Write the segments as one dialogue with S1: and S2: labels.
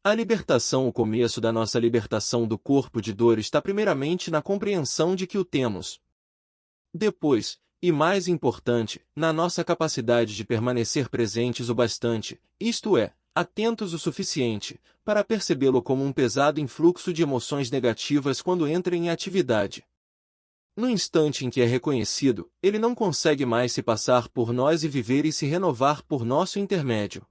S1: A libertação, o começo da nossa libertação do corpo de dor está primeiramente na compreensão de que o temos. Depois, e mais importante, na nossa capacidade de permanecer presentes o bastante, isto é, atentos o suficiente, para percebê-lo como um pesado influxo de emoções negativas quando entra em atividade. No instante em que é reconhecido, ele não consegue mais se passar por nós e viver e se renovar por nosso intermédio.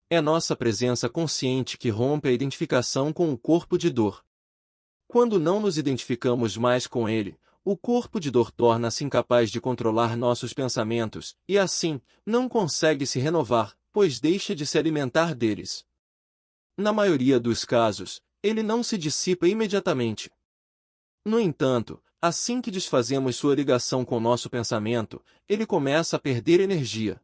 S1: É nossa presença consciente que rompe a identificação com o corpo de dor. Quando não nos identificamos mais com ele, o corpo de dor torna-se incapaz de controlar nossos pensamentos, e assim, não consegue se renovar, pois deixa de se alimentar deles. Na maioria dos casos, ele não se dissipa imediatamente. No entanto, assim que desfazemos sua ligação com nosso pensamento, ele começa a perder energia.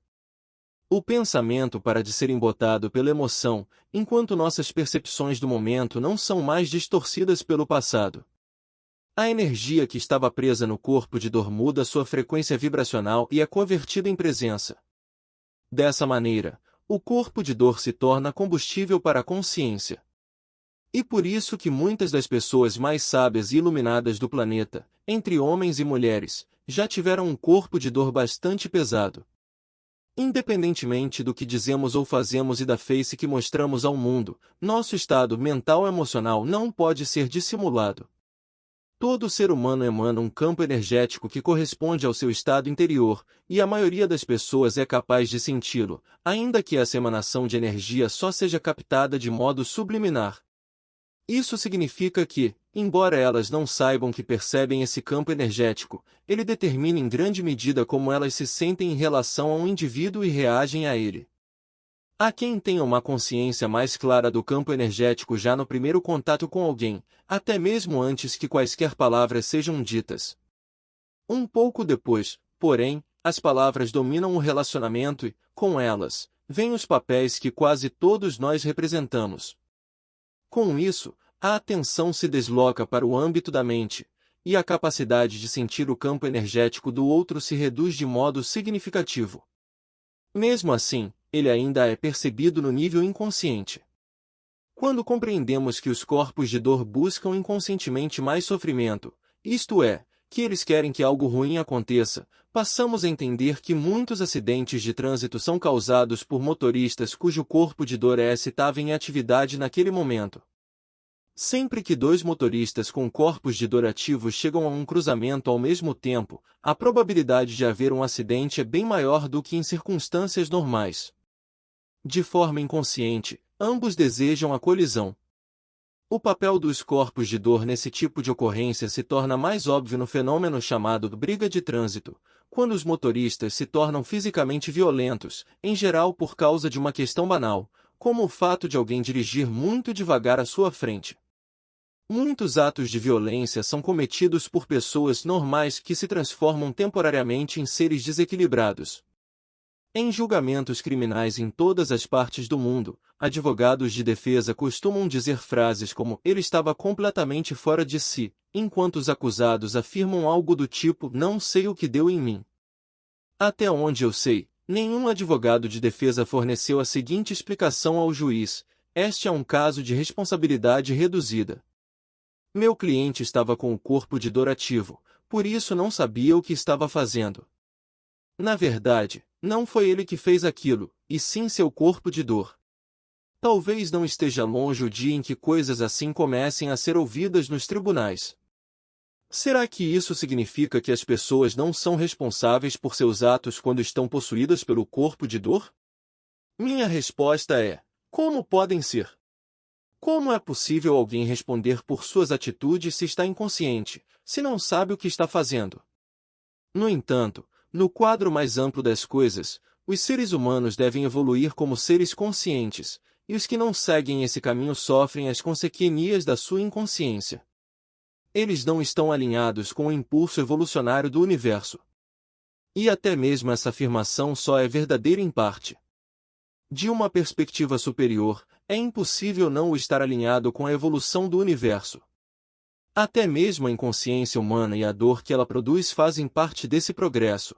S1: O pensamento para de ser embotado pela emoção, enquanto nossas percepções do momento não são mais distorcidas pelo passado. A energia que estava presa no corpo de dor muda sua frequência vibracional e é convertida em presença. Dessa maneira, o corpo de dor se torna combustível para a consciência. E por isso que muitas das pessoas mais sábias e iluminadas do planeta, entre homens e mulheres, já tiveram um corpo de dor bastante pesado. Independentemente do que dizemos ou fazemos e da face que mostramos ao mundo, nosso estado mental e emocional não pode ser dissimulado. Todo ser humano emana um campo energético que corresponde ao seu estado interior, e a maioria das pessoas é capaz de senti-lo, ainda que essa emanação de energia só seja captada de modo subliminar. Isso significa que, embora elas não saibam que percebem esse campo energético, ele determina em grande medida como elas se sentem em relação a um indivíduo e reagem a ele. Há quem tenha uma consciência mais clara do campo energético já no primeiro contato com alguém, até mesmo antes que quaisquer palavras sejam ditas. Um pouco depois, porém, as palavras dominam o relacionamento e, com elas, vêm os papéis que quase todos nós representamos. Com isso, a atenção se desloca para o âmbito da mente, e a capacidade de sentir o campo energético do outro se reduz de modo significativo. Mesmo assim, ele ainda é percebido no nível inconsciente. Quando compreendemos que os corpos de dor buscam inconscientemente mais sofrimento, isto é, que eles querem que algo ruim aconteça, passamos a entender que muitos acidentes de trânsito são causados por motoristas cujo corpo de dor estava em atividade naquele momento. Sempre que dois motoristas com corpos de dor ativos chegam a um cruzamento ao mesmo tempo, a probabilidade de haver um acidente é bem maior do que em circunstâncias normais. De forma inconsciente, ambos desejam a colisão. O papel dos corpos de dor nesse tipo de ocorrência se torna mais óbvio no fenômeno chamado briga de trânsito, quando os motoristas se tornam fisicamente violentos, em geral por causa de uma questão banal, como o fato de alguém dirigir muito devagar à sua frente. Muitos atos de violência são cometidos por pessoas normais que se transformam temporariamente em seres desequilibrados. Em julgamentos criminais em todas as partes do mundo, advogados de defesa costumam dizer frases como "ele estava completamente fora de si", enquanto os acusados afirmam algo do tipo "não sei o que deu em mim". Até onde eu sei, nenhum advogado de defesa forneceu a seguinte explicação ao juiz: "Este é um caso de responsabilidade reduzida. Meu cliente estava com o corpo de dor ativo, por isso não sabia o que estava fazendo. Na verdade, não foi ele que fez aquilo, e sim seu corpo de dor." Talvez não esteja longe o dia em que coisas assim comecem a ser ouvidas nos tribunais. Será que isso significa que as pessoas não são responsáveis por seus atos quando estão possuídas pelo corpo de dor? Minha resposta é: como podem ser? Como é possível alguém responder por suas atitudes se está inconsciente, se não sabe o que está fazendo? No entanto, no quadro mais amplo das coisas, os seres humanos devem evoluir como seres conscientes, e os que não seguem esse caminho sofrem as consequências da sua inconsciência. Eles não estão alinhados com o impulso evolucionário do universo. E até mesmo essa afirmação só é verdadeira em parte. De uma perspectiva superior, é impossível não o estar alinhado com a evolução do universo. Até mesmo a inconsciência humana e a dor que ela produz fazem parte desse progresso.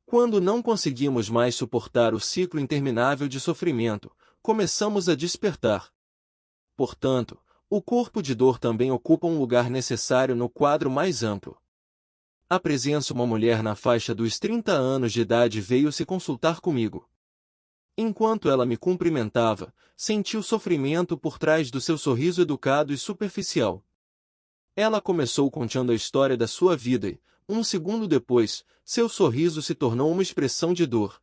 S1: Quando não conseguimos mais suportar o ciclo interminável de sofrimento, começamos a despertar. Portanto, o corpo de dor também ocupa um lugar necessário no quadro mais amplo. À presença uma mulher na faixa dos 30 anos de idade veio se consultar comigo. Enquanto ela me cumprimentava, senti o sofrimento por trás do seu sorriso educado e superficial. Ela começou contando a história da sua vida e, um segundo depois, seu sorriso se tornou uma expressão de dor.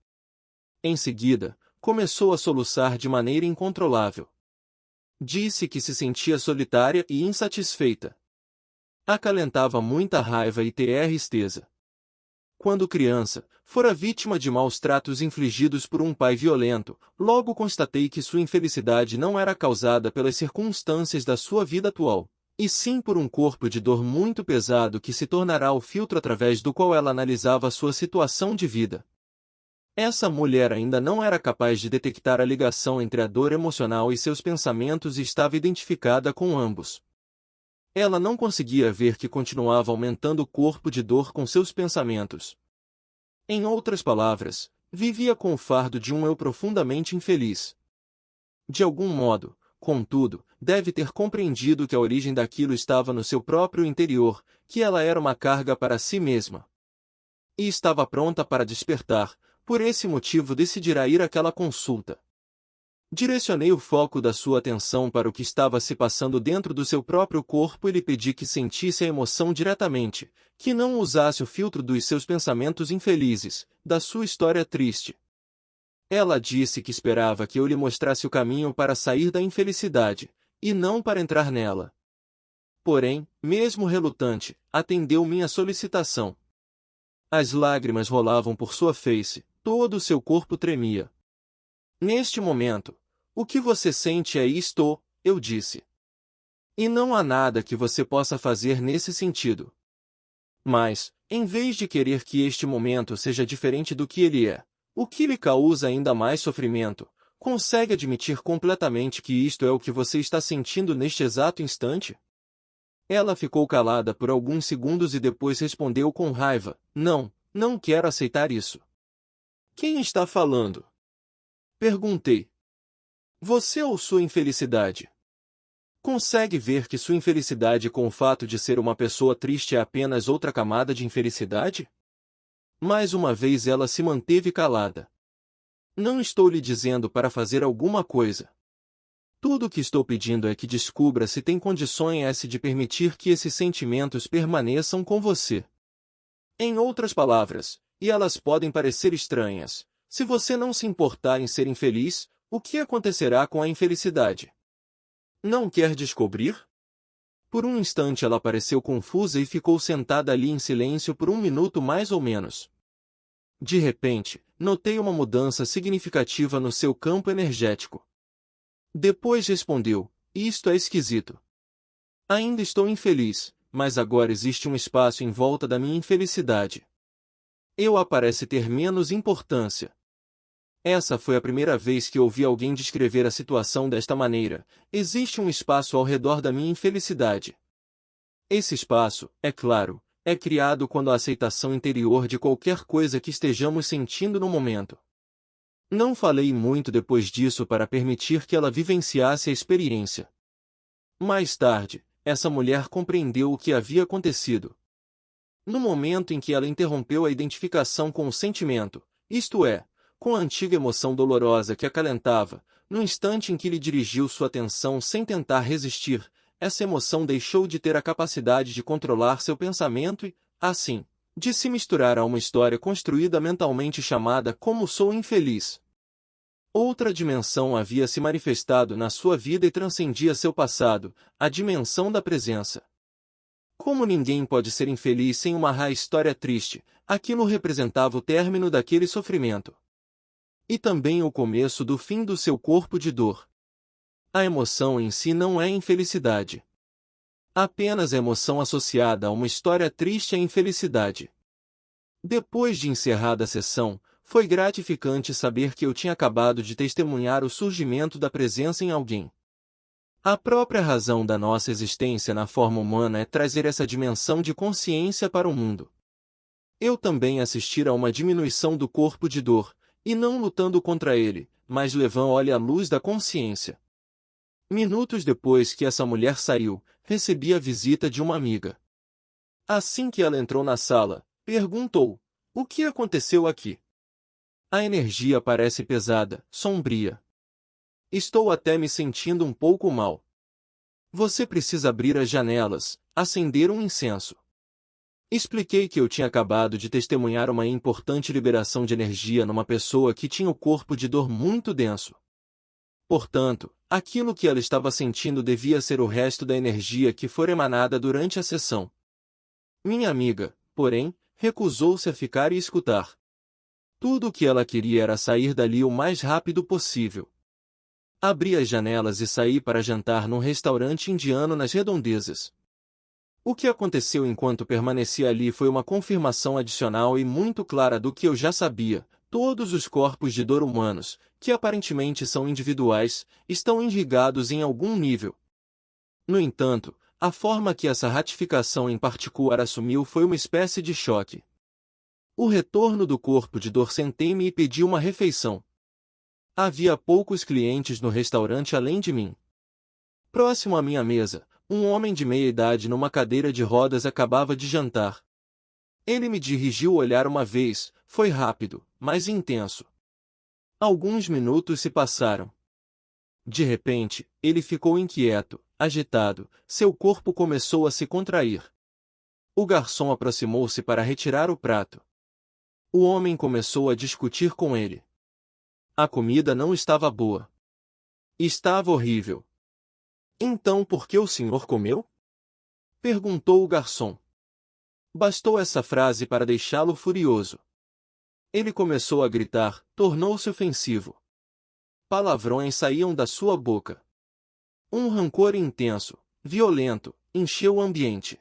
S1: Em seguida, começou a soluçar de maneira incontrolável. Disse que se sentia solitária e insatisfeita. Acalentava muita raiva e tristeza. Quando criança, fora vítima de maus tratos infligidos por um pai violento, logo constatei que sua infelicidade não era causada pelas circunstâncias da sua vida atual, e sim por um corpo de dor muito pesado que se tornará o filtro através do qual ela analisava sua situação de vida. Essa mulher ainda não era capaz de detectar a ligação entre a dor emocional e seus pensamentos e estava identificada com ambos. Ela não conseguia ver que continuava aumentando o corpo de dor com seus pensamentos. Em outras palavras, vivia com o fardo de um eu profundamente infeliz. De algum modo, contudo, deve ter compreendido que a origem daquilo estava no seu próprio interior, que ela era uma carga para si mesma. E estava pronta para despertar, por esse motivo decidirá ir àquela consulta. Direcionei o foco da sua atenção para o que estava se passando dentro do seu próprio corpo e lhe pedi que sentisse a emoção diretamente, que não usasse o filtro dos seus pensamentos infelizes, da sua história triste. Ela disse que esperava que eu lhe mostrasse o caminho para sair da infelicidade, e não para entrar nela. Porém, mesmo relutante, atendeu minha solicitação. As lágrimas rolavam por sua face, todo o seu corpo tremia. Neste momento, o que você sente é isto, eu disse. E não há nada que você possa fazer nesse sentido. Mas, em vez de querer que este momento seja diferente do que ele é, o que lhe causa ainda mais sofrimento, consegue admitir completamente que isto é o que você está sentindo neste exato instante? Ela ficou calada por alguns segundos e depois respondeu com raiva, não quero aceitar isso. Quem está falando? Perguntei. Você ou sua infelicidade? Consegue ver que sua infelicidade com o fato de ser uma pessoa triste é apenas outra camada de infelicidade? Mais uma vez ela se manteve calada. Não estou lhe dizendo para fazer alguma coisa. Tudo o que estou pedindo é que descubra se tem condições de permitir que esses sentimentos permaneçam com você. Em outras palavras, e elas podem parecer estranhas, se você não se importar em ser infeliz, o que acontecerá com a infelicidade? Não quer descobrir? Por um instante ela pareceu confusa e ficou sentada ali em silêncio por um minuto mais ou menos. De repente, notei uma mudança significativa no seu campo energético. Depois respondeu, isto é esquisito. Ainda estou infeliz, mas agora existe um espaço em volta da minha infelicidade. Eu parece ter menos importância. Essa foi a primeira vez que ouvi alguém descrever a situação desta maneira. Existe um espaço ao redor da minha infelicidade. Esse espaço, é claro, é criado quando a aceitação interior de qualquer coisa que estejamos sentindo no momento. Não falei muito depois disso para permitir que ela vivenciasse a experiência. Mais tarde, essa mulher compreendeu o que havia acontecido. No momento em que ela interrompeu a identificação com o sentimento, isto é, com a antiga emoção dolorosa que acalentava, no instante em que lhe dirigiu sua atenção sem tentar resistir, essa emoção deixou de ter a capacidade de controlar seu pensamento e, assim, de se misturar a uma história construída mentalmente chamada Como Sou Infeliz. Outra dimensão havia se manifestado na sua vida e transcendia seu passado, a dimensão da presença. Como ninguém pode ser infeliz sem uma história triste, aquilo representava o término daquele sofrimento. E também o começo do fim do seu corpo de dor. A emoção em si não é infelicidade. Apenas a emoção associada a uma história triste é infelicidade. Depois de encerrada a sessão, foi gratificante saber que eu tinha acabado de testemunhar o surgimento da presença em alguém. A própria razão da nossa existência na forma humana é trazer essa dimensão de consciência para o mundo. Eu também assisti a uma diminuição do corpo de dor, e não lutando contra ele, mas levando-o à luz da consciência. Minutos depois que essa mulher saiu, recebi a visita de uma amiga. Assim que ela entrou na sala, perguntou: "O que aconteceu aqui? A energia parece pesada, sombria. Estou até me sentindo um pouco mal. Você precisa abrir as janelas, acender um incenso." Expliquei que eu tinha acabado de testemunhar uma importante liberação de energia numa pessoa que tinha o corpo de dor muito denso. Portanto, aquilo que ela estava sentindo devia ser o resto da energia que for emanada durante a sessão. Minha amiga, porém, recusou-se a ficar e escutar. Tudo o que ela queria era sair dali o mais rápido possível. Abri as janelas e saí para jantar num restaurante indiano nas redondezas. O que aconteceu enquanto permaneci ali foi uma confirmação adicional e muito clara do que eu já sabia: todos os corpos de dor humanos, que aparentemente são individuais, estão irrigados em algum nível. No entanto, a forma que essa ratificação em particular assumiu foi uma espécie de choque. O retorno do corpo de dor, sentei-me e pedi uma refeição. Havia poucos clientes no restaurante além de mim. Próximo à minha mesa, um homem de meia idade numa cadeira de rodas acabava de jantar. Ele me dirigiu o olhar uma vez, foi rápido, mas intenso. Alguns minutos se passaram. De repente, ele ficou inquieto, agitado, seu corpo começou a se contrair. O garçom aproximou-se para retirar o prato. O homem começou a discutir com ele. A comida não estava boa. Estava horrível. "Então por que o senhor comeu?" perguntou o garçom. Bastou essa frase para deixá-lo furioso. Ele começou a gritar, tornou-se ofensivo. Palavrões saíam da sua boca. Um rancor intenso, violento, encheu o ambiente.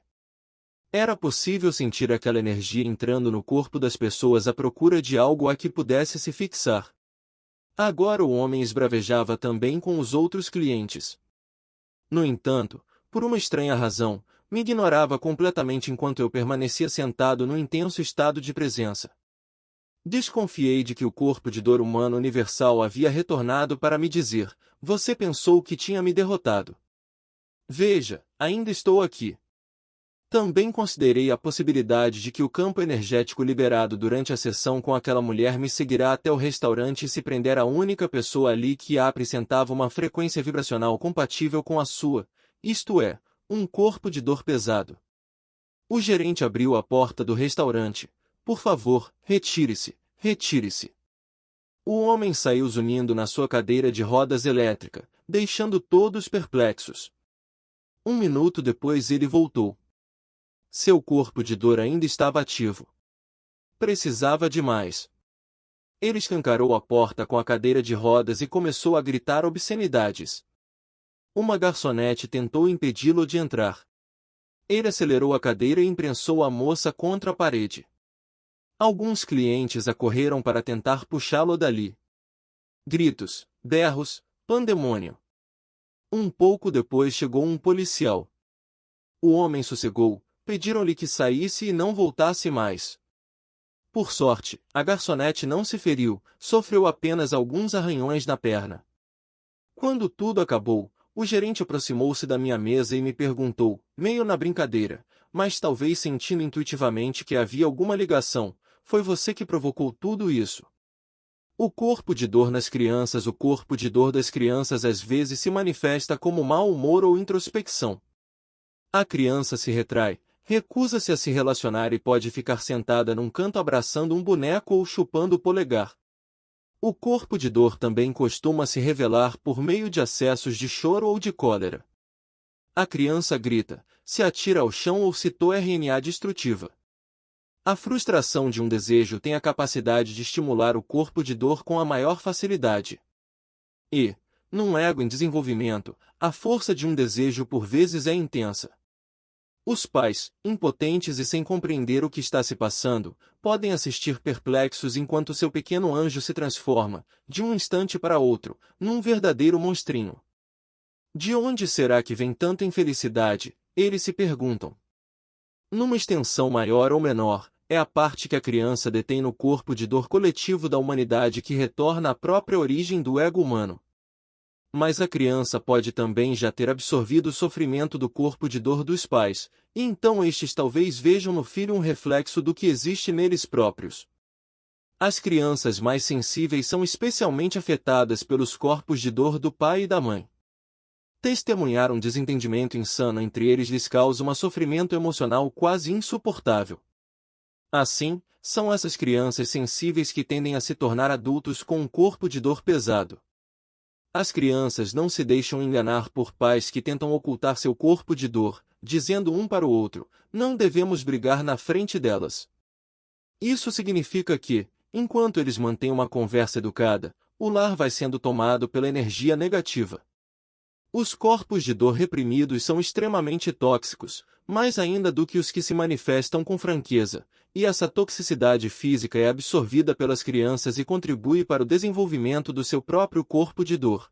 S1: Era possível sentir aquela energia entrando no corpo das pessoas à procura de algo a que pudesse se fixar. Agora o homem esbravejava também com os outros clientes. No entanto, por uma estranha razão, me ignorava completamente enquanto eu permanecia sentado no intenso estado de presença. Desconfiei de que o corpo de dor humano universal havia retornado para me dizer: "Você pensou que tinha me derrotado. Veja, ainda estou aqui." Também considerei a possibilidade de que o campo energético liberado durante a sessão com aquela mulher me seguirá até o restaurante e se prender à única pessoa ali que a apresentava uma frequência vibracional compatível com a sua, isto é, um corpo de dor pesado. O gerente abriu a porta do restaurante. "Por favor, retire-se, retire-se." O homem saiu zunindo na sua cadeira de rodas elétrica, deixando todos perplexos. Um minuto depois ele voltou. Seu corpo de dor ainda estava ativo. Precisava de mais. Ele escancarou a porta com a cadeira de rodas e começou a gritar obscenidades. Uma garçonete tentou impedi-lo de entrar. Ele acelerou a cadeira e imprensou a moça contra a parede. Alguns clientes acorreram para tentar puxá-lo dali. Gritos, berros, pandemônio. Um pouco depois chegou um policial. O homem sossegou, pediram-lhe que saísse e não voltasse mais. Por sorte, a garçonete não se feriu, sofreu apenas alguns arranhões na perna. Quando tudo acabou, o gerente aproximou-se da minha mesa e me perguntou, meio na brincadeira, mas talvez sentindo intuitivamente que havia alguma ligação: "Foi você que provocou tudo isso?" O corpo de dor nas crianças. O corpo de dor das crianças às vezes se manifesta como mau humor ou introspecção. A criança se retrai, recusa-se a se relacionar e pode ficar sentada num canto abraçando um boneco ou chupando o polegar. O corpo de dor também costuma se revelar por meio de acessos de choro ou de cólera. A criança grita, se atira ao chão ou citou RNA destrutiva. A frustração de um desejo tem a capacidade de estimular o corpo de dor com a maior facilidade. E, num ego em desenvolvimento, a força de um desejo por vezes é intensa. Os pais, impotentes e sem compreender o que está se passando, podem assistir perplexos enquanto seu pequeno anjo se transforma, de um instante para outro, num verdadeiro monstrinho. De onde será que vem tanta infelicidade? Eles se perguntam. Numa extensão maior ou menor, é a parte que a criança detém no corpo de dor coletivo da humanidade que retorna à própria origem do ego humano. Mas a criança pode também já ter absorvido o sofrimento do corpo de dor dos pais, e então estes talvez vejam no filho um reflexo do que existe neles próprios. As crianças mais sensíveis são especialmente afetadas pelos corpos de dor do pai e da mãe. Testemunhar um desentendimento insano entre eles lhes causa um sofrimento emocional quase insuportável. Assim, são essas crianças sensíveis que tendem a se tornar adultos com um corpo de dor pesado. As crianças não se deixam enganar por pais que tentam ocultar seu corpo de dor, dizendo um para o outro: não devemos brigar na frente delas. Isso significa que, enquanto eles mantêm uma conversa educada, o lar vai sendo tomado pela energia negativa. Os corpos de dor reprimidos são extremamente tóxicos, mais ainda do que os que se manifestam com franqueza, e essa toxicidade física é absorvida pelas crianças e contribui para o desenvolvimento do seu próprio corpo de dor.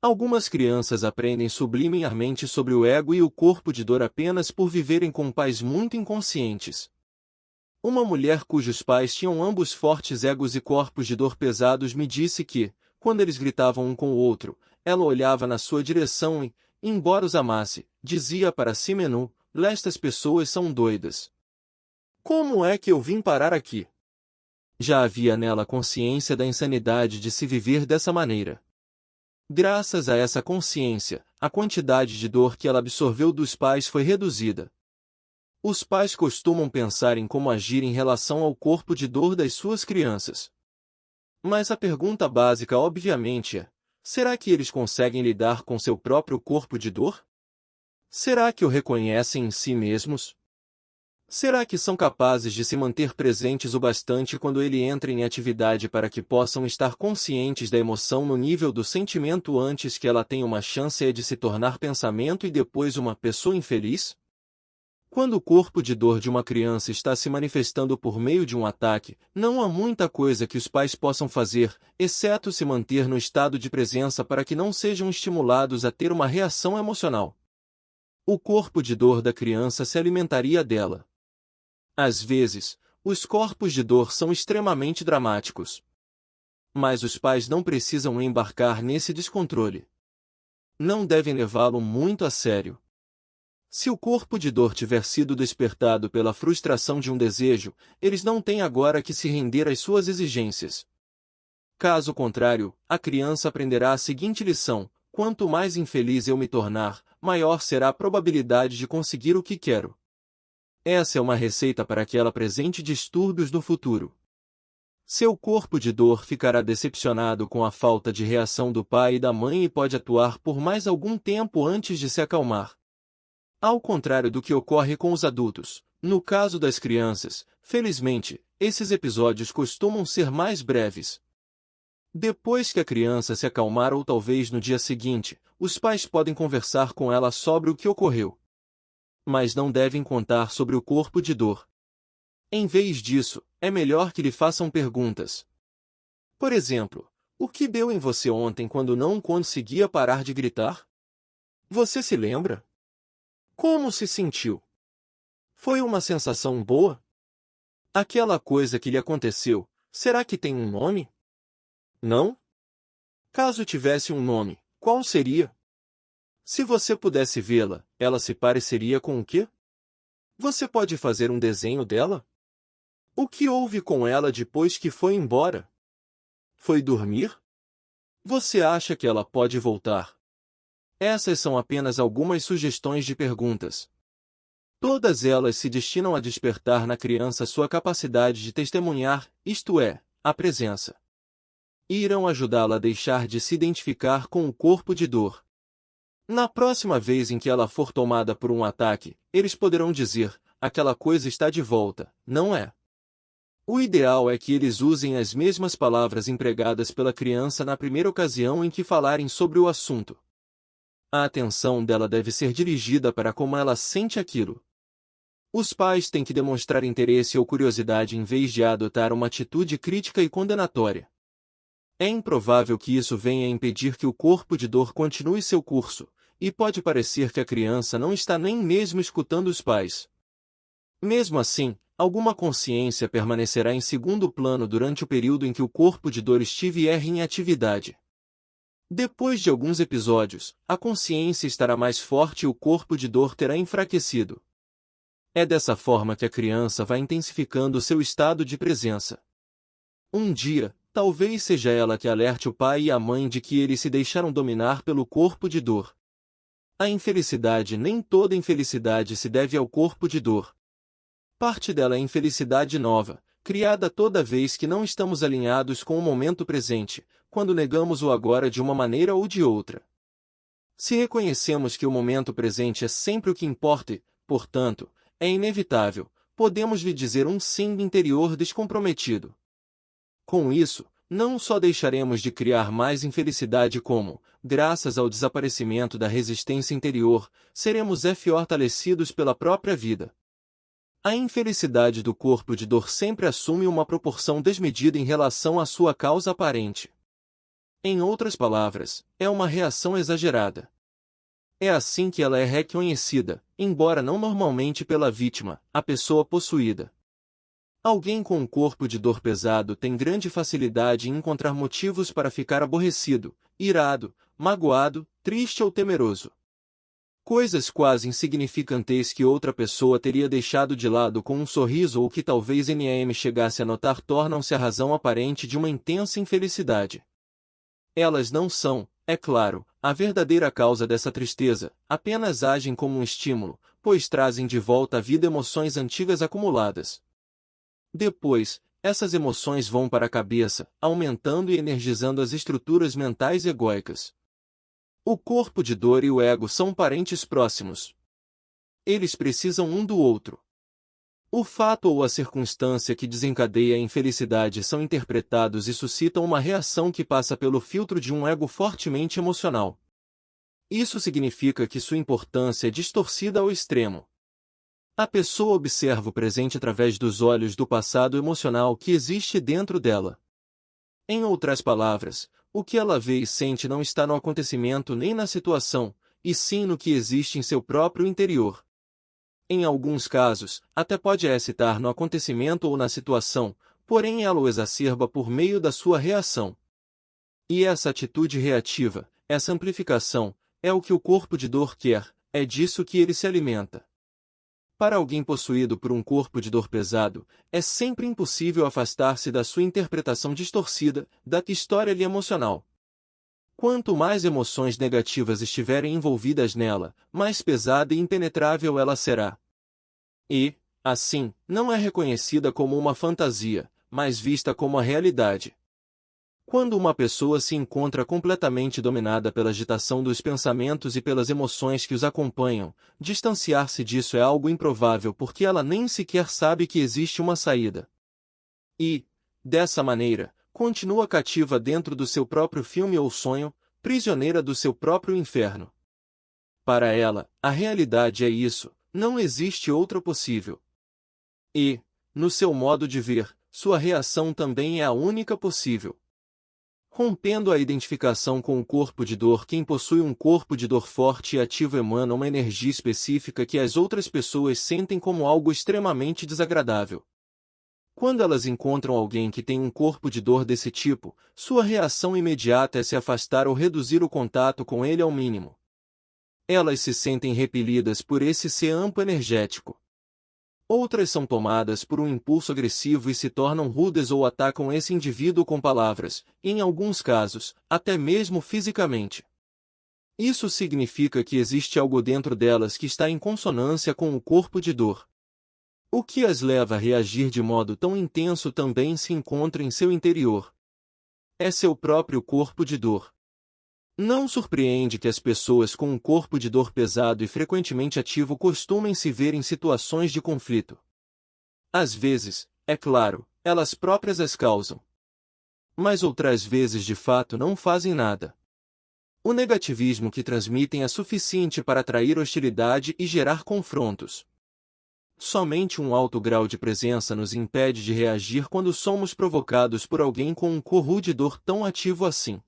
S1: Algumas crianças aprendem subliminarmente sobre o ego e o corpo de dor apenas por viverem com pais muito inconscientes. Uma mulher cujos pais tinham ambos fortes egos e corpos de dor pesados me disse que, quando eles gritavam um com o outro, ela olhava na sua direção e, embora os amasse, dizia para si mesmo: estas pessoas são doidas. Como é que eu vim parar aqui? Já havia nela consciência da insanidade de se viver dessa maneira. Graças a essa consciência, a quantidade de dor que ela absorveu dos pais foi reduzida. Os pais costumam pensar em como agir em relação ao corpo de dor das suas crianças. Mas a pergunta básica obviamente é: será que eles conseguem lidar com seu próprio corpo de dor? Será que o reconhecem em si mesmos? Será que são capazes de se manter presentes o bastante quando ele entra em atividade para que possam estar conscientes da emoção no nível do sentimento antes que ela tenha uma chance de se tornar pensamento e depois uma pessoa infeliz? Quando o corpo de dor de uma criança está se manifestando por meio de um ataque, não há muita coisa que os pais possam fazer, exceto se manter no estado de presença para que não sejam estimulados a ter uma reação emocional. O corpo de dor da criança se alimentaria dela. Às vezes, os corpos de dor são extremamente dramáticos. Mas os pais não precisam embarcar nesse descontrole. Não devem levá-lo muito a sério. Se o corpo de dor tiver sido despertado pela frustração de um desejo, eles não têm agora que se render às suas exigências. Caso contrário, a criança aprenderá a seguinte lição: quanto mais infeliz eu me tornar, maior será a probabilidade de conseguir o que quero. Essa é uma receita para que ela apresente distúrbios no futuro. Seu corpo de dor ficará decepcionado com a falta de reação do pai e da mãe e pode atuar por mais algum tempo antes de se acalmar. Ao contrário do que ocorre com os adultos, no caso das crianças, felizmente, esses episódios costumam ser mais breves. Depois que a criança se acalmar ou talvez no dia seguinte, os pais podem conversar com ela sobre o que ocorreu. Mas não devem contar sobre o corpo de dor. Em vez disso, é melhor que lhe façam perguntas. Por exemplo, o que deu em você ontem quando não conseguia parar de gritar? Você se lembra? Como se sentiu? Foi uma sensação boa? Aquela coisa que lhe aconteceu, será que tem um nome? Não? Caso tivesse um nome, qual seria? Se você pudesse vê-la, ela se pareceria com o quê? Você pode fazer um desenho dela? O que houve com ela depois que foi embora? Foi dormir? Você acha que ela pode voltar? Essas são apenas algumas sugestões de perguntas. Todas elas se destinam a despertar na criança sua capacidade de testemunhar, isto é, a presença. E irão ajudá-la a deixar de se identificar com o corpo de dor. Na próxima vez em que ela for tomada por um ataque, eles poderão dizer: aquela coisa está de volta, não é? O ideal é que eles usem as mesmas palavras empregadas pela criança na primeira ocasião em que falarem sobre o assunto. A atenção dela deve ser dirigida para como ela sente aquilo. Os pais têm que demonstrar interesse ou curiosidade em vez de adotar uma atitude crítica e condenatória. É improvável que isso venha a impedir que o corpo de dor continue seu curso, e pode parecer que a criança não está nem mesmo escutando os pais. Mesmo assim, alguma consciência permanecerá em segundo plano durante o período em que o corpo de dor estiver em atividade. Depois de alguns episódios, a consciência estará mais forte e o corpo de dor terá enfraquecido. É dessa forma que a criança vai intensificando seu estado de presença. Um dia, talvez seja ela que alerte o pai e a mãe de que eles se deixaram dominar pelo corpo de dor. A infelicidade, nem toda infelicidade se deve ao corpo de dor. Parte dela é infelicidade nova, criada toda vez que não estamos alinhados com o momento presente, quando negamos o agora de uma maneira ou de outra. Se reconhecemos que o momento presente é sempre o que importa e, portanto, é inevitável, podemos lhe dizer um sim interior descomprometido. Com isso, não só deixaremos de criar mais infelicidade como, graças ao desaparecimento da resistência interior, seremos fortalecidos pela própria vida. A infelicidade do corpo de dor sempre assume uma proporção desmedida em relação à sua causa aparente. Em outras palavras, é uma reação exagerada. É assim que ela é reconhecida, embora não normalmente pela vítima, a pessoa possuída. Alguém com um corpo de dor pesado tem grande facilidade em encontrar motivos para ficar aborrecido, irado, magoado, triste ou temeroso. Coisas quase insignificantes que outra pessoa teria deixado de lado com um sorriso ou que talvez NAM chegasse a notar tornam-se a razão aparente de uma intensa infelicidade. Elas não são, é claro, a verdadeira causa dessa tristeza, apenas agem como um estímulo, pois trazem de volta à vida emoções antigas acumuladas. Depois, essas emoções vão para a cabeça, aumentando e energizando as estruturas mentais egóicas. O corpo de dor e o ego são parentes próximos. Eles precisam um do outro. O fato ou a circunstância que desencadeia a infelicidade são interpretados e suscitam uma reação que passa pelo filtro de um ego fortemente emocional. Isso significa que sua importância é distorcida ao extremo. A pessoa observa o presente através dos olhos do passado emocional que existe dentro dela. Em outras palavras, o que ela vê e sente não está no acontecimento nem na situação, e sim no que existe em seu próprio interior. Em alguns casos, até pode estar no acontecimento ou na situação, porém ela o exacerba por meio da sua reação. E essa atitude reativa, essa amplificação, é o que o corpo de dor quer, é disso que ele se alimenta. Para alguém possuído por um corpo de dor pesado, é sempre impossível afastar-se da sua interpretação distorcida, da história emocional. Quanto mais emoções negativas estiverem envolvidas nela, mais pesada e impenetrável ela será. E, assim, não é reconhecida como uma fantasia, mas vista como a realidade. Quando uma pessoa se encontra completamente dominada pela agitação dos pensamentos e pelas emoções que os acompanham, distanciar-se disso é algo improvável porque ela nem sequer sabe que existe uma saída. E, dessa maneira, continua cativa dentro do seu próprio filme ou sonho, prisioneira do seu próprio inferno. Para ela, a realidade é isso, não existe outra possível. E, no seu modo de ver, sua reação também é a única possível. Rompendo a identificação com o corpo de dor, quem possui um corpo de dor forte e ativo emana uma energia específica que as outras pessoas sentem como algo extremamente desagradável. Quando elas encontram alguém que tem um corpo de dor desse tipo, sua reação imediata é se afastar ou reduzir o contato com ele ao mínimo. Elas se sentem repelidas por esse campo energético. Outras são tomadas por um impulso agressivo e se tornam rudes ou atacam esse indivíduo com palavras, e em alguns casos, até mesmo fisicamente. Isso significa que existe algo dentro delas que está em consonância com o corpo de dor. O que as leva a reagir de modo tão intenso também se encontra em seu interior. É seu próprio corpo de dor. Não surpreende que as pessoas com um corpo de dor pesado e frequentemente ativo costumem se ver em situações de conflito. Às vezes, é claro, elas próprias as causam. Mas outras vezes de fato não fazem nada. O negativismo que transmitem é suficiente para atrair hostilidade e gerar confrontos. Somente um alto grau de presença nos impede de reagir quando somos provocados por alguém com um corpo de dor tão ativo assim.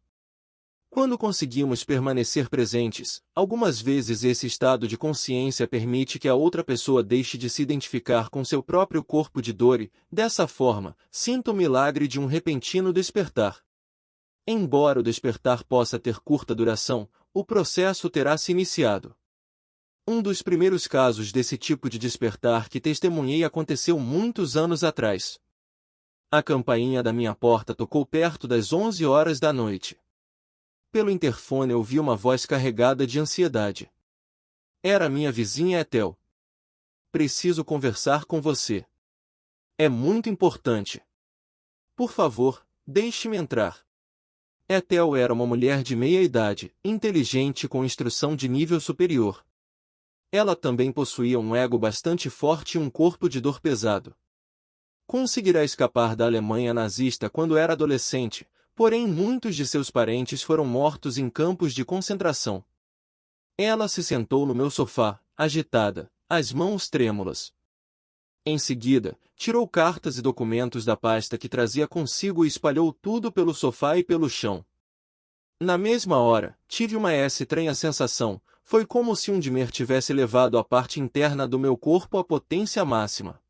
S1: Quando conseguimos permanecer presentes, algumas vezes esse estado de consciência permite que a outra pessoa deixe de se identificar com seu próprio corpo de dor e, dessa forma, sinta o milagre de um repentino despertar. Embora o despertar possa ter curta duração, o processo terá se iniciado. Um dos primeiros casos desse tipo de despertar que testemunhei aconteceu muitos anos atrás. A campainha da minha porta tocou perto das 11 horas da noite. Pelo interfone ouvi uma voz carregada de ansiedade. Era minha vizinha Ethel. Preciso conversar com você. É muito importante. Por favor, deixe-me entrar. Ethel era uma mulher de meia idade, inteligente e com instrução de nível superior. Ela também possuía um ego bastante forte e um corpo de dor pesado. Conseguirá escapar da Alemanha nazista quando era adolescente, porém muitos de seus parentes foram mortos em campos de concentração. Ela se sentou no meu sofá, agitada, as mãos trêmulas. Em seguida, tirou cartas e documentos da pasta que trazia consigo e espalhou tudo pelo sofá e pelo chão. Na mesma hora, tive uma estranha sensação, foi como se um Dimer tivesse levado a parte interna do meu corpo à potência máxima.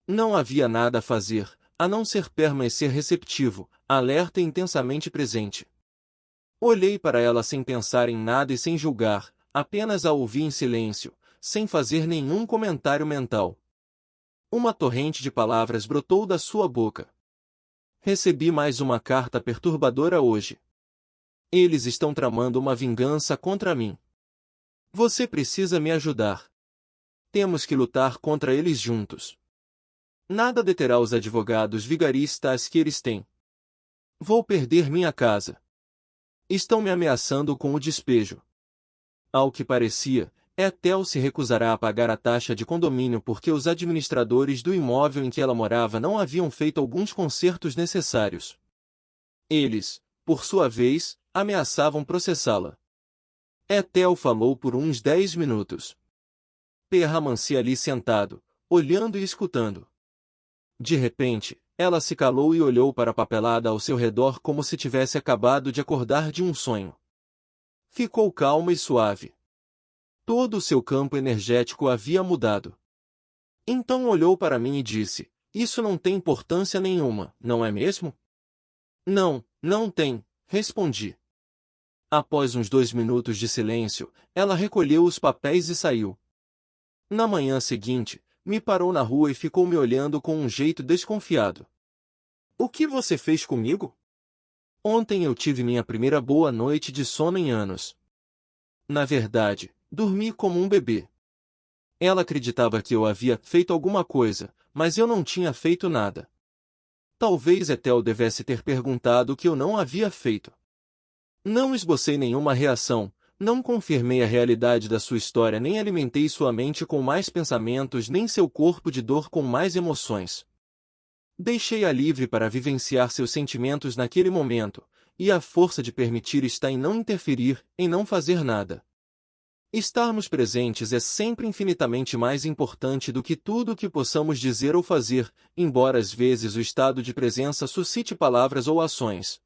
S1: Não havia nada a fazer, a não ser permanecer receptivo, alerta e intensamente presente. Olhei para ela sem pensar em nada e sem julgar, apenas a ouvi em silêncio, sem fazer nenhum comentário mental. Uma torrente de palavras brotou da sua boca. Recebi mais uma carta perturbadora hoje. Eles estão tramando uma vingança contra mim. Você precisa me ajudar. Temos que lutar contra eles juntos. Nada deterá os advogados vigaristas que eles têm. Vou perder minha casa. Estão me ameaçando com o despejo. Ao que parecia, Ethel se recusará a pagar a taxa de condomínio porque os administradores do imóvel em que ela morava não haviam feito alguns consertos necessários. Eles, por sua vez, ameaçavam processá-la. Ethel falou por uns 10 minutos. Permaneci ali sentado, olhando e escutando. De repente, ela se calou e olhou para a papelada ao seu redor como se tivesse acabado de acordar de um sonho. Ficou calma e suave. Todo o seu campo energético havia mudado. Então olhou para mim e disse, isso não tem importância nenhuma, não é mesmo? Não, não tem, respondi. Após uns 2 minutos de silêncio, ela recolheu os papéis e saiu. Na manhã seguinte, me parou na rua e ficou me olhando com um jeito desconfiado. O que você fez comigo? Ontem eu tive minha primeira boa noite de sono em anos. Na verdade, dormi como um bebê. Ela acreditava que eu havia feito alguma coisa, mas eu não tinha feito nada. Talvez Ethel devesse ter perguntado o que eu não havia feito. Não esbocei nenhuma reação, não confirmei a realidade da sua história nem alimentei sua mente com mais pensamentos nem seu corpo de dor com mais emoções. Deixei-a livre para vivenciar seus sentimentos naquele momento, e a força de permitir está em não interferir, em não fazer nada. Estarmos presentes é sempre infinitamente mais importante do que tudo o que possamos dizer ou fazer, embora às vezes o estado de presença suscite palavras ou ações.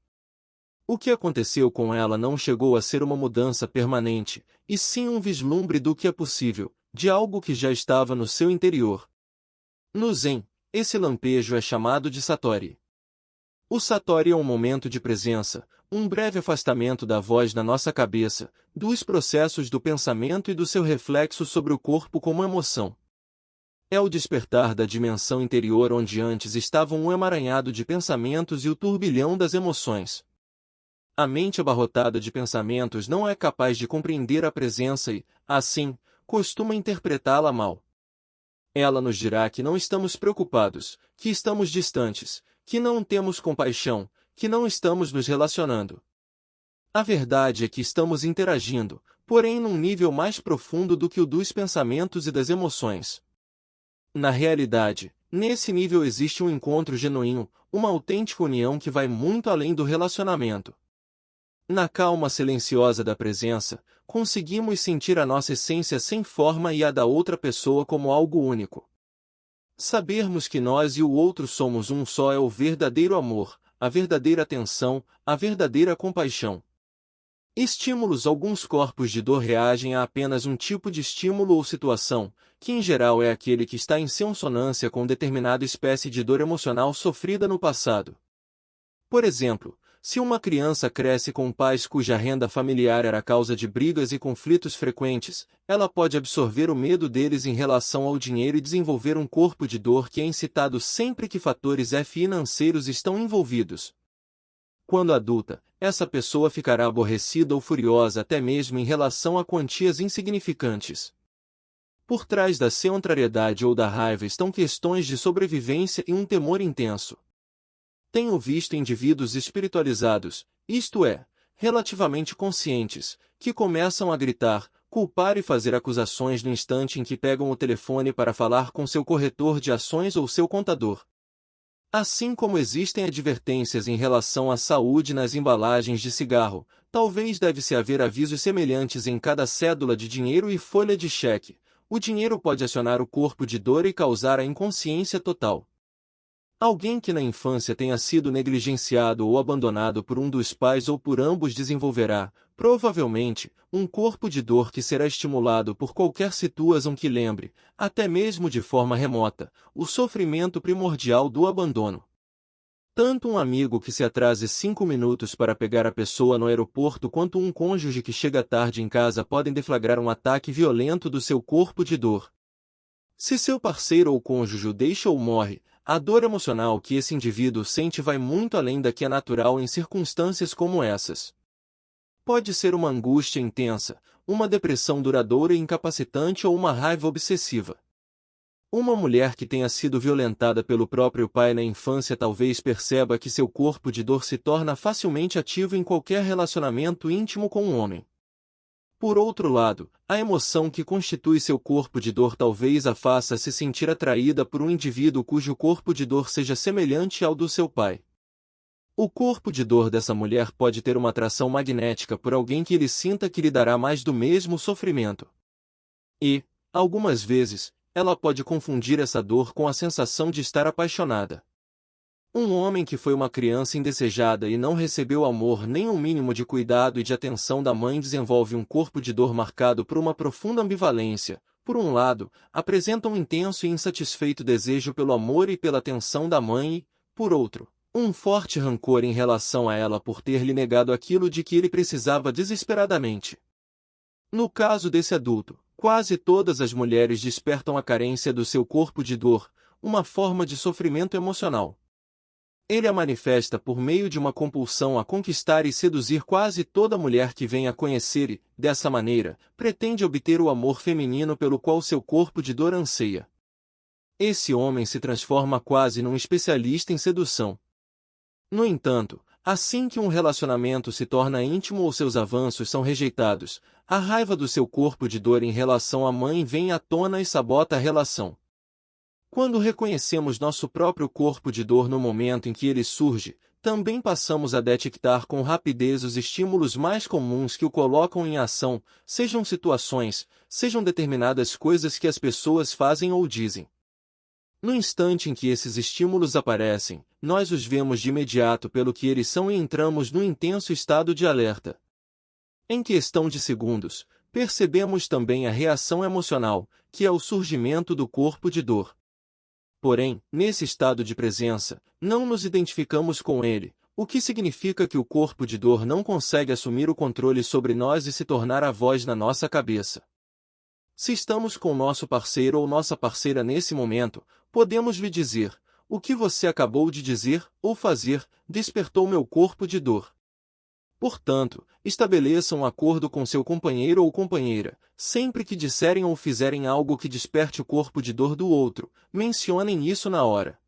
S1: O que aconteceu com ela não chegou a ser uma mudança permanente, e sim um vislumbre do que é possível, de algo que já estava no seu interior. No Zen, esse lampejo é chamado de Satori. O Satori é um momento de presença, um breve afastamento da voz na nossa cabeça, dos processos do pensamento e do seu reflexo sobre o corpo como emoção. É o despertar da dimensão interior onde antes estava um emaranhado de pensamentos e o turbilhão das emoções. A mente abarrotada de pensamentos não é capaz de compreender a presença e, assim, costuma interpretá-la mal. Ela nos dirá que não estamos preocupados, que estamos distantes, que não temos compaixão, que não estamos nos relacionando. A verdade é que estamos interagindo, porém num nível mais profundo do que o dos pensamentos e das emoções. Na realidade, nesse nível existe um encontro genuíno, uma autêntica união que vai muito além do relacionamento. Na calma silenciosa da presença, conseguimos sentir a nossa essência sem forma e a da outra pessoa como algo único. Sabermos que nós e o outro somos um só é o verdadeiro amor, a verdadeira atenção, a verdadeira compaixão. Estímulos. Alguns corpos de dor reagem a apenas um tipo de estímulo ou situação, que em geral é aquele que está em consonância com determinada espécie de dor emocional sofrida no passado. Por exemplo, Se uma criança cresce com pais cuja renda familiar era causa de brigas e conflitos frequentes, ela pode absorver o medo deles em relação ao dinheiro e desenvolver um corpo de dor que é incitado sempre que fatores financeiros estão envolvidos. Quando adulta, essa pessoa ficará aborrecida ou furiosa até mesmo em relação a quantias insignificantes. Por trás da contrariedade ou da raiva estão questões de sobrevivência e um temor intenso. Tenho visto indivíduos espiritualizados, isto é, relativamente conscientes, que começam a gritar, culpar e fazer acusações no instante em que pegam o telefone para falar com seu corretor de ações ou seu contador. Assim como existem advertências em relação à saúde nas embalagens de cigarro, talvez deve-se haver avisos semelhantes em cada cédula de dinheiro e folha de cheque. O dinheiro pode acionar o corpo de dor e causar a inconsciência total. Alguém que na infância tenha sido negligenciado ou abandonado por um dos pais ou por ambos desenvolverá, provavelmente, um corpo de dor que será estimulado por qualquer situação que lembre, até mesmo de forma remota, o sofrimento primordial do abandono. Tanto um amigo que se atrase 5 minutos para pegar a pessoa no aeroporto quanto um cônjuge que chega tarde em casa podem deflagrar um ataque violento do seu corpo de dor. Se seu parceiro ou cônjuge o deixa ou morre, a dor emocional que esse indivíduo sente vai muito além da que é natural em circunstâncias como essas. Pode ser uma angústia intensa, uma depressão duradoura e incapacitante ou uma raiva obsessiva. Uma mulher que tenha sido violentada pelo próprio pai na infância talvez perceba que seu corpo de dor se torna facilmente ativo em qualquer relacionamento íntimo com um homem. Por outro lado, a emoção que constitui seu corpo de dor talvez a faça se sentir atraída por um indivíduo cujo corpo de dor seja semelhante ao do seu pai. O corpo de dor dessa mulher pode ter uma atração magnética por alguém que ele sinta que lhe dará mais do mesmo sofrimento. E, algumas vezes, ela pode confundir essa dor com a sensação de estar apaixonada. Um homem que foi uma criança indesejada e não recebeu amor nem um mínimo de cuidado e de atenção da mãe desenvolve um corpo de dor marcado por uma profunda ambivalência. Por um lado, apresenta um intenso e insatisfeito desejo pelo amor e pela atenção da mãe e, por outro, um forte rancor em relação a ela por ter lhe negado aquilo de que ele precisava desesperadamente. No caso desse adulto, quase todas as mulheres despertam a carência do seu corpo de dor, uma forma de sofrimento emocional. Ele a manifesta por meio de uma compulsão a conquistar e seduzir quase toda mulher que venha a conhecer e, dessa maneira, pretende obter o amor feminino pelo qual seu corpo de dor anseia. Esse homem se transforma quase num especialista em sedução. No entanto, assim que um relacionamento se torna íntimo ou seus avanços são rejeitados, a raiva do seu corpo de dor em relação à mãe vem à tona e sabota a relação. Quando reconhecemos nosso próprio corpo de dor no momento em que ele surge, também passamos a detectar com rapidez os estímulos mais comuns que o colocam em ação, sejam situações, sejam determinadas coisas que as pessoas fazem ou dizem. No instante em que esses estímulos aparecem, nós os vemos de imediato pelo que eles são e entramos num intenso estado de alerta. Em questão de segundos, percebemos também a reação emocional, que é o surgimento do corpo de dor. Porém, nesse estado de presença, não nos identificamos com ele, o que significa que o corpo de dor não consegue assumir o controle sobre nós e se tornar a voz na nossa cabeça. Se estamos com nosso parceiro ou nossa parceira nesse momento, podemos lhe dizer: o que você acabou de dizer ou fazer despertou meu corpo de dor. Portanto, estabeleça um acordo com seu companheiro ou companheira. Sempre que disserem ou fizerem algo que desperte o corpo de dor do outro, mencionem isso na hora.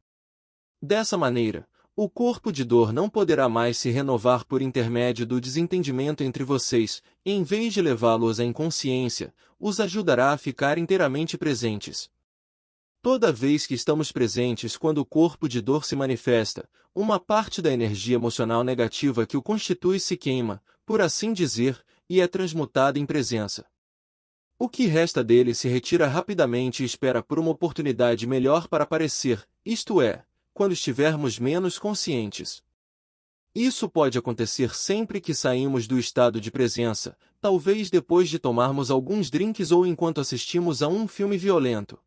S1: Dessa maneira, o corpo de dor não poderá mais se renovar por intermédio do desentendimento entre vocês, e em vez de levá-los à inconsciência, os ajudará a ficar inteiramente presentes. Toda vez que estamos presentes quando o corpo de dor se manifesta, uma parte da energia emocional negativa que o constitui se queima, por assim dizer, e é transmutada em presença. O que resta dele se retira rapidamente e espera por uma oportunidade melhor para aparecer, isto é, quando estivermos menos conscientes. Isso pode acontecer sempre que saímos do estado de presença, talvez depois de tomarmos alguns drinks ou enquanto assistimos a um filme violento.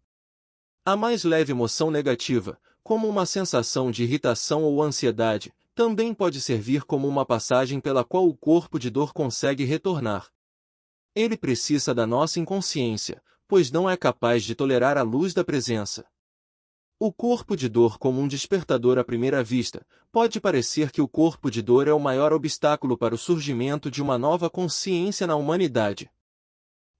S1: A mais leve emoção negativa, como uma sensação de irritação ou ansiedade, Também pode servir como uma passagem pela qual o corpo de dor consegue retornar. Ele precisa da nossa inconsciência, pois não é capaz de tolerar a luz da presença. O corpo de dor, como um despertador à primeira vista, pode parecer que o corpo de dor é o maior obstáculo para o surgimento de uma nova consciência na humanidade.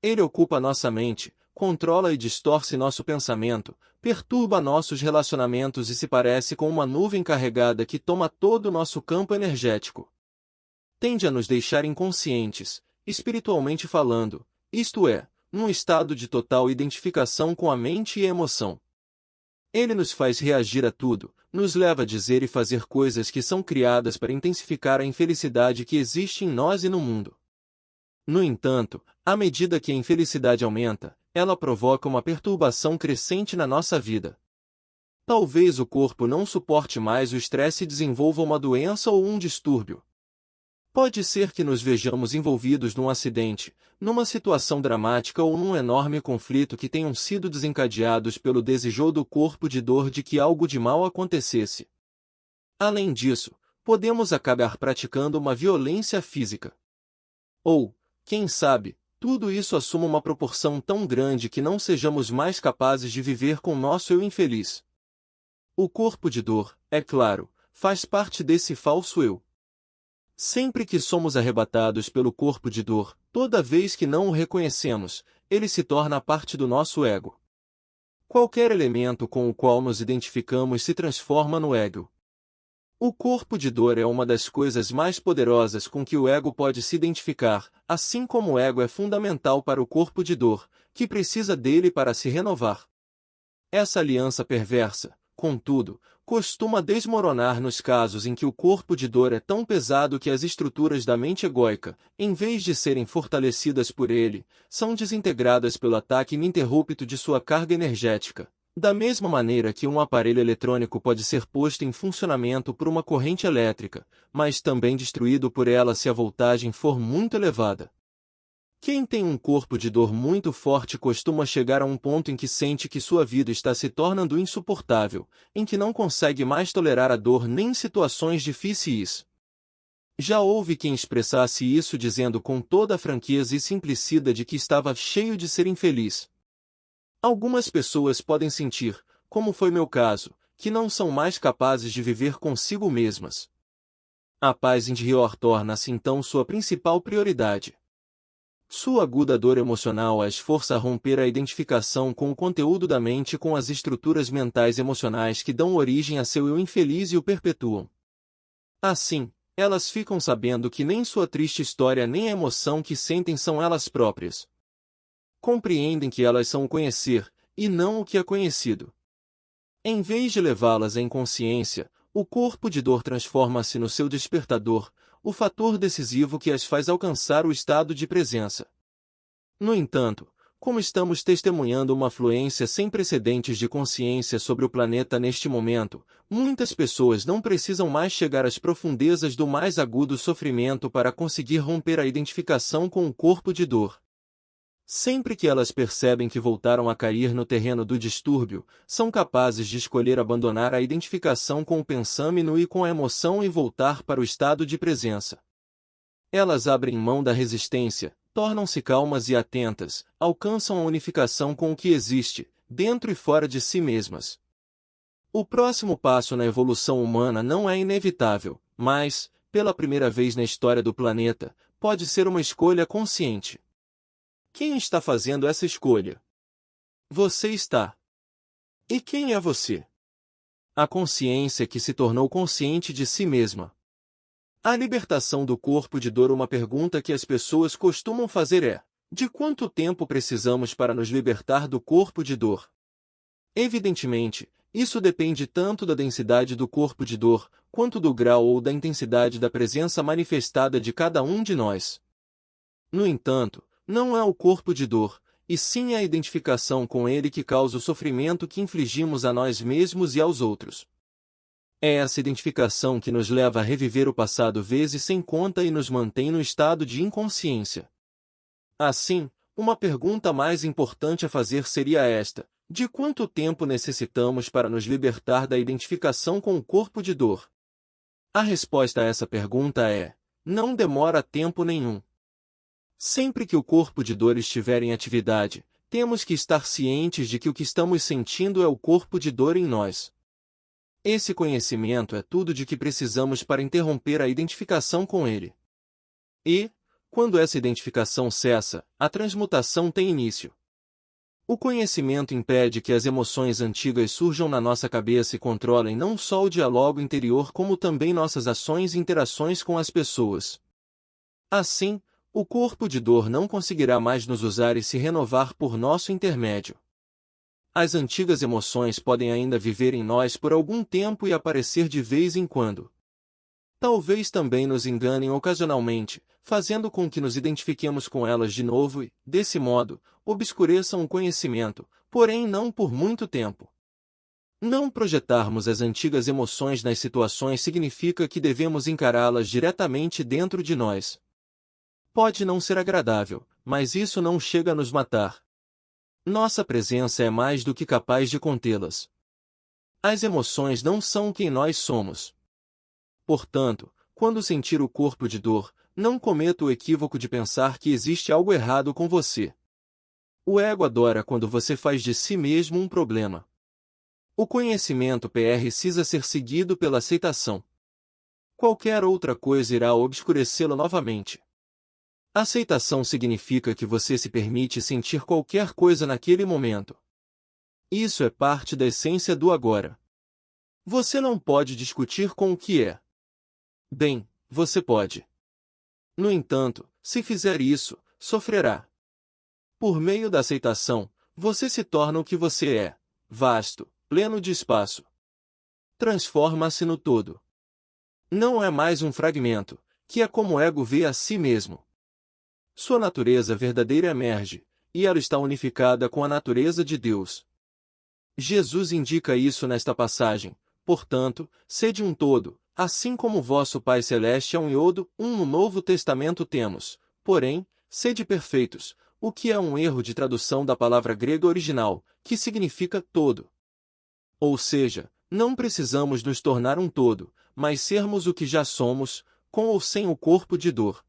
S1: Ele ocupa nossa mente, controla e distorce nosso pensamento, perturba nossos relacionamentos e se parece com uma nuvem carregada que toma todo o nosso campo energético. Tende a nos deixar inconscientes, espiritualmente falando, isto é, num estado de total identificação com a mente e a emoção. Ele nos faz reagir a tudo, nos leva a dizer e fazer coisas que são criadas para intensificar a infelicidade que existe em nós e no mundo. No entanto, à medida que a infelicidade aumenta, ela provoca uma perturbação crescente na nossa vida. Talvez o corpo não suporte mais o estresse e desenvolva uma doença ou um distúrbio. Pode ser que nos vejamos envolvidos num acidente, numa situação dramática ou num enorme conflito que tenham sido desencadeados pelo desejo do corpo de dor de que algo de mal acontecesse. Além disso, podemos acabar praticando uma violência física. Ou, quem sabe, tudo isso assuma uma proporção tão grande que não sejamos mais capazes de viver com nosso eu infeliz. O corpo de dor, é claro, faz parte desse falso eu. Sempre que somos arrebatados pelo corpo de dor, toda vez que não o reconhecemos, ele se torna parte do nosso ego. Qualquer elemento com o qual nos identificamos se transforma no ego. O corpo de dor é uma das coisas mais poderosas com que o ego pode se identificar, assim como o ego é fundamental para o corpo de dor, que precisa dele para se renovar. Essa aliança perversa, contudo, costuma desmoronar nos casos em que o corpo de dor é tão pesado que as estruturas da mente egóica, em vez de serem fortalecidas por ele, são desintegradas pelo ataque ininterrupto de sua carga energética. Da mesma maneira que um aparelho eletrônico pode ser posto em funcionamento por uma corrente elétrica, mas também destruído por ela se a voltagem for muito elevada. Quem tem um corpo de dor muito forte costuma chegar a um ponto em que sente que sua vida está se tornando insuportável, em que não consegue mais tolerar a dor nem situações difíceis. Já houve quem expressasse isso dizendo com toda a franqueza e simplicidade que estava cheio de ser infeliz. Algumas pessoas podem sentir, como foi meu caso, que não são mais capazes de viver consigo mesmas. A paz interior torna-se então sua principal prioridade. Sua aguda dor emocional as força a romper a identificação com o conteúdo da mente e com as estruturas mentais emocionais que dão origem a seu eu infeliz e o perpetuam. Assim, elas ficam sabendo que nem sua triste história nem a emoção que sentem são elas próprias. Compreendem que elas são o conhecer, e não o que é conhecido. Em vez de levá-las à inconsciência, o corpo de dor transforma-se no seu despertador, o fator decisivo que as faz alcançar o estado de presença. No entanto, como estamos testemunhando uma fluência sem precedentes de consciência sobre o planeta neste momento, muitas pessoas não precisam mais chegar às profundezas do mais agudo sofrimento para conseguir romper a identificação com o corpo de dor. Sempre que elas percebem que voltaram a cair no terreno do distúrbio, são capazes de escolher abandonar a identificação com o pensamento e com a emoção e voltar para o estado de presença. Elas abrem mão da resistência, tornam-se calmas e atentas, alcançam a unificação com o que existe, dentro e fora de si mesmas. O próximo passo na evolução humana não é inevitável, mas, pela primeira vez na história do planeta, pode ser uma escolha consciente. Quem está fazendo essa escolha? Você está. E quem é você? A consciência que se tornou consciente de si mesma. A libertação do corpo de dor. Uma pergunta que as pessoas costumam fazer é: de quanto tempo precisamos para nos libertar do corpo de dor? Evidentemente, isso depende tanto da densidade do corpo de dor, quanto do grau ou da intensidade da presença manifestada de cada um de nós. No entanto, não é o corpo de dor, e sim a identificação com ele que causa o sofrimento que infligimos a nós mesmos e aos outros. É essa identificação que nos leva a reviver o passado vezes sem conta e nos mantém no estado de inconsciência. Assim, uma pergunta mais importante a fazer seria esta: de quanto tempo necessitamos para nos libertar da identificação com o corpo de dor? A resposta a essa pergunta é: não demora tempo nenhum. Sempre que o corpo de dor estiver em atividade, temos que estar cientes de que o que estamos sentindo é o corpo de dor em nós. Esse conhecimento é tudo de que precisamos para interromper a identificação com ele. E, quando essa identificação cessa, a transmutação tem início. O conhecimento impede que as emoções antigas surjam na nossa cabeça e controlem não só o diálogo interior como também nossas ações e interações com as pessoas. Assim, o corpo de dor não conseguirá mais nos usar e se renovar por nosso intermédio. As antigas emoções podem ainda viver em nós por algum tempo e aparecer de vez em quando. Talvez também nos enganem ocasionalmente, fazendo com que nos identifiquemos com elas de novo e, desse modo, obscureçam o conhecimento, porém não por muito tempo. Não projetarmos as antigas emoções nas situações significa que devemos encará-las diretamente dentro de nós. Pode não ser agradável, mas isso não chega a nos matar. Nossa presença é mais do que capaz de contê-las. As emoções não são quem nós somos. Portanto, quando sentir o corpo de dor, não cometa o equívoco de pensar que existe algo errado com você. O ego adora quando você faz de si mesmo um problema. O conhecimento precisa ser seguido pela aceitação. Qualquer outra coisa irá obscurecê-lo novamente. Aceitação significa que você se permite sentir qualquer coisa naquele momento. Isso é parte da essência do agora. Você não pode discutir com o que é. Bem, você pode. No entanto, se fizer isso, sofrerá. Por meio da aceitação, você se torna o que você é, vasto, pleno de espaço. Transforma-se no todo. Não é mais um fragmento, que é como o ego vê a si mesmo. Sua natureza verdadeira emerge, e ela está unificada com a natureza de Deus. Jesus indica isso nesta passagem: portanto, sede um todo, assim como vosso Pai Celeste é um iodo, no Novo Testamento temos, porém, sede perfeitos, o que é um erro de tradução da palavra grega original, que significa todo. Ou seja, não precisamos nos tornar um todo, mas sermos o que já somos, com ou sem o corpo de dor.